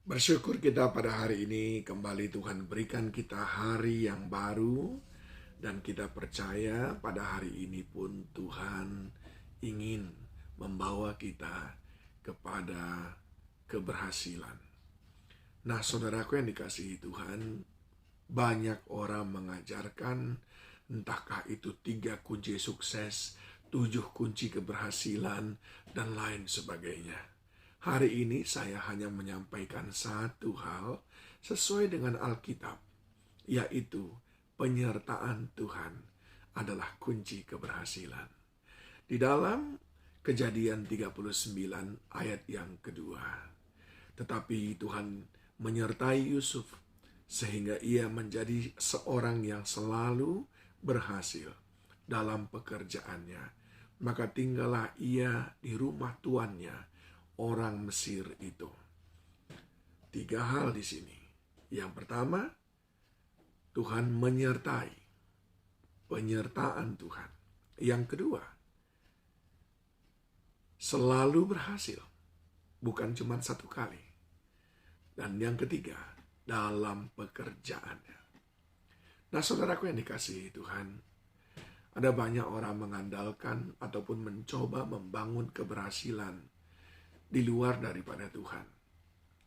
Bersyukur kita pada hari ini kembali Tuhan berikan kita hari yang baru dan kita percaya pada hari ini pun Tuhan ingin membawa kita kepada keberhasilan. Nah, saudaraku yang dikasihi Tuhan, banyak orang mengajarkan entahkah itu 3 kunci sukses, 7 kunci keberhasilan, dan lain sebagainya. Hari ini saya hanya menyampaikan satu hal sesuai dengan Alkitab, yaitu penyertaan Tuhan adalah kunci keberhasilan. Di dalam Kejadian 39 ayat yang kedua. Tetapi Tuhan menyertai Yusuf sehingga ia menjadi seorang yang selalu berhasil dalam pekerjaannya. Maka tinggallah ia di rumah tuannya, orang Mesir itu. 3 hal di sini. Yang pertama, Tuhan menyertai. Penyertaan Tuhan. Yang kedua, selalu berhasil. Bukan cuma satu kali. Dan yang ketiga, dalam pekerjaannya. Nah, saudaraku yang dikasihi Tuhan, ada banyak orang mengandalkan ataupun mencoba membangun keberhasilan di luar daripada Tuhan.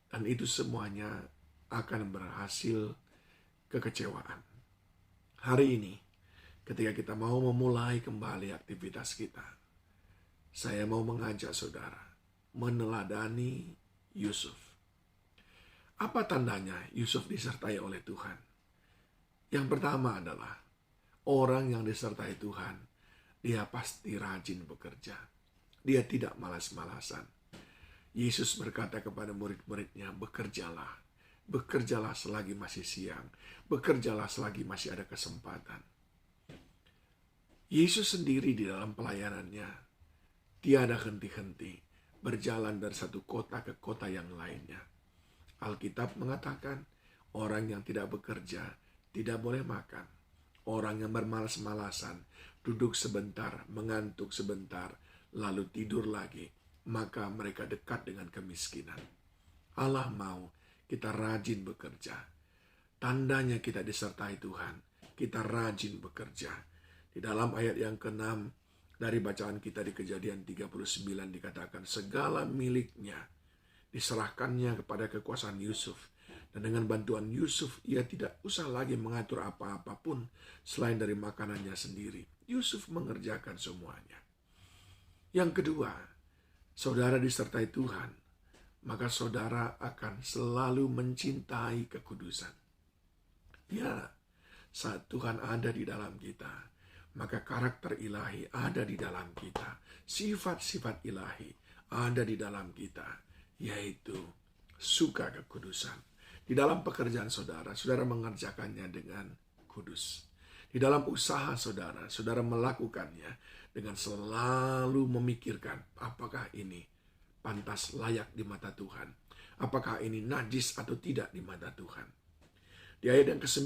Dan itu semuanya akan berhasil kekecewaan. Hari ini, ketika kita mau memulai kembali aktivitas kita, saya mau mengajak saudara meneladani Yusuf. Apa tandanya Yusuf disertai oleh Tuhan? Yang pertama adalah orang yang disertai Tuhan, dia pasti rajin bekerja. Dia tidak malas-malasan. Yesus berkata kepada murid-muridnya, bekerjalah. Bekerjalah selagi masih siang. Bekerjalah selagi masih ada kesempatan. Yesus sendiri di dalam pelayanannya, tiada henti-henti, berjalan dari satu kota ke kota yang lainnya. Alkitab mengatakan, orang yang tidak bekerja tidak boleh makan. Orang yang bermalas-malasan, duduk sebentar, mengantuk sebentar, lalu tidur lagi, maka mereka dekat dengan kemiskinan. Allah mau kita rajin bekerja. Tandanya kita disertai Tuhan, kita rajin bekerja. Di dalam ayat yang ke-6 dari bacaan kita di Kejadian 39 dikatakan, segala miliknya diserahkannya kepada kekuasaan Yusuf. Dan dengan bantuan Yusuf, ia tidak usah lagi mengatur apa-apa pun selain dari makanannya sendiri. Yusuf mengerjakan semuanya. Yang kedua, saudara disertai Tuhan, maka saudara akan selalu mencintai kekudusan. Ya, saat Tuhan ada di dalam kita, maka karakter ilahi ada di dalam kita. Sifat-sifat ilahi ada di dalam kita, yaitu suka kekudusan. Di dalam pekerjaan saudara, saudara mengerjakannya dengan kudus. Di dalam usaha saudara, saudara melakukannya dengan selalu memikirkan apakah ini pantas layak di mata Tuhan. Apakah ini najis atau tidak di mata Tuhan. Di ayat yang ke-9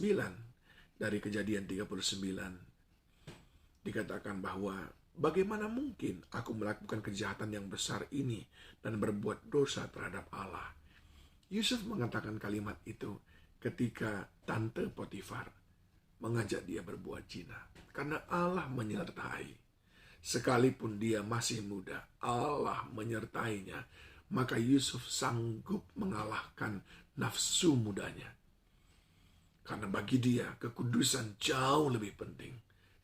dari Kejadian 39 dikatakan bahwa bagaimana mungkin aku melakukan kejahatan yang besar ini dan berbuat dosa terhadap Allah. Yusuf mengatakan kalimat itu ketika tante Potifar mengajak dia berbuat zina. Karena Allah menyertai. Sekalipun dia masih muda, Allah menyertainya. Maka Yusuf sanggup mengalahkan nafsu mudanya. Karena bagi dia kekudusan jauh lebih penting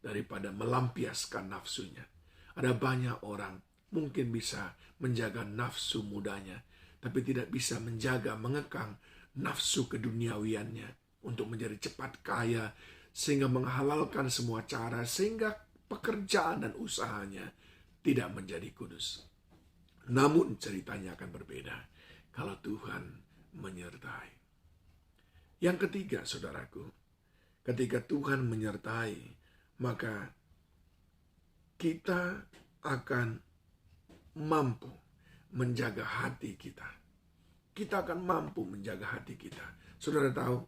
daripada melampiaskan nafsunya. Ada banyak orang mungkin bisa menjaga nafsu mudanya, tapi tidak bisa menjaga, mengekang nafsu keduniawiannya untuk menjadi cepat kaya, sehingga menghalalkan semua cara, sehingga pekerjaan dan usahanya tidak menjadi kudus. Namun ceritanya akan berbeda kalau Tuhan menyertai. Yang ketiga, saudaraku, ketika Tuhan menyertai, maka kita akan mampu menjaga hati kita. Kita akan mampu menjaga hati kita. Saudara tahu,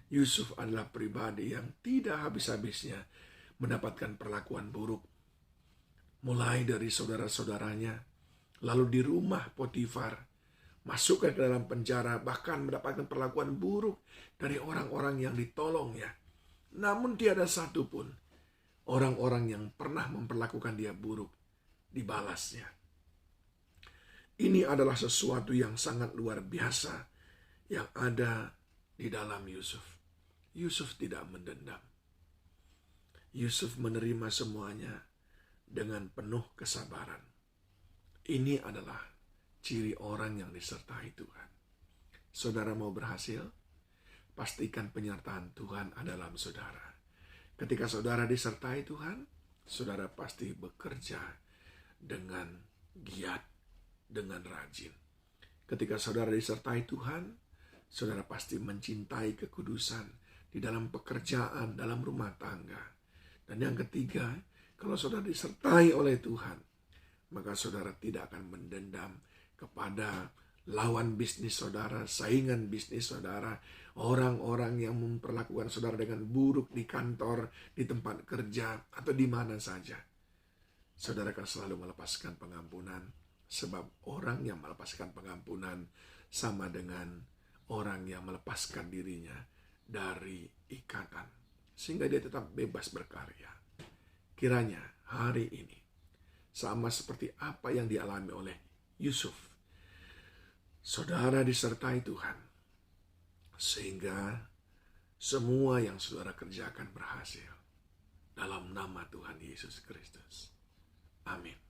Yusuf adalah pribadi yang tidak habis-habisnya mendapatkan perlakuan buruk. Mulai dari saudara-saudaranya, lalu di rumah Potifar, masukkan ke dalam penjara, bahkan mendapatkan perlakuan buruk dari orang-orang yang ditolongnya. Namun tiada satu pun orang-orang yang pernah memperlakukan dia buruk dibalasnya. Ini adalah sesuatu yang sangat luar biasa yang ada di dalam Yusuf. Yusuf tidak mendendam. Yusuf menerima semuanya dengan penuh kesabaran. Ini adalah ciri orang yang disertai Tuhan. Saudara mau berhasil? Pastikan penyertaan Tuhan ada dalam saudara. Ketika saudara disertai Tuhan, saudara pasti bekerja dengan giat, dengan rajin. Ketika saudara disertai Tuhan, saudara pasti mencintai kekudusan di dalam pekerjaan, dalam rumah tangga. Dan yang ketiga, kalau saudara disertai oleh Tuhan, maka saudara tidak akan mendendam kepada lawan bisnis saudara, saingan bisnis saudara, orang-orang yang memperlakukan saudara dengan buruk di kantor, di tempat kerja, atau di mana saja. Saudara akan selalu melepaskan pengampunan, sebab orang yang melepaskan pengampunan sama dengan orang yang melepaskan dirinya dari ikatan, sehingga dia tetap bebas berkarya. Kiranya hari ini, sama seperti apa yang dialami oleh Yusuf, saudara disertai Tuhan, sehingga semua yang saudara kerjakan berhasil. Dalam nama Tuhan Yesus Kristus. Amin.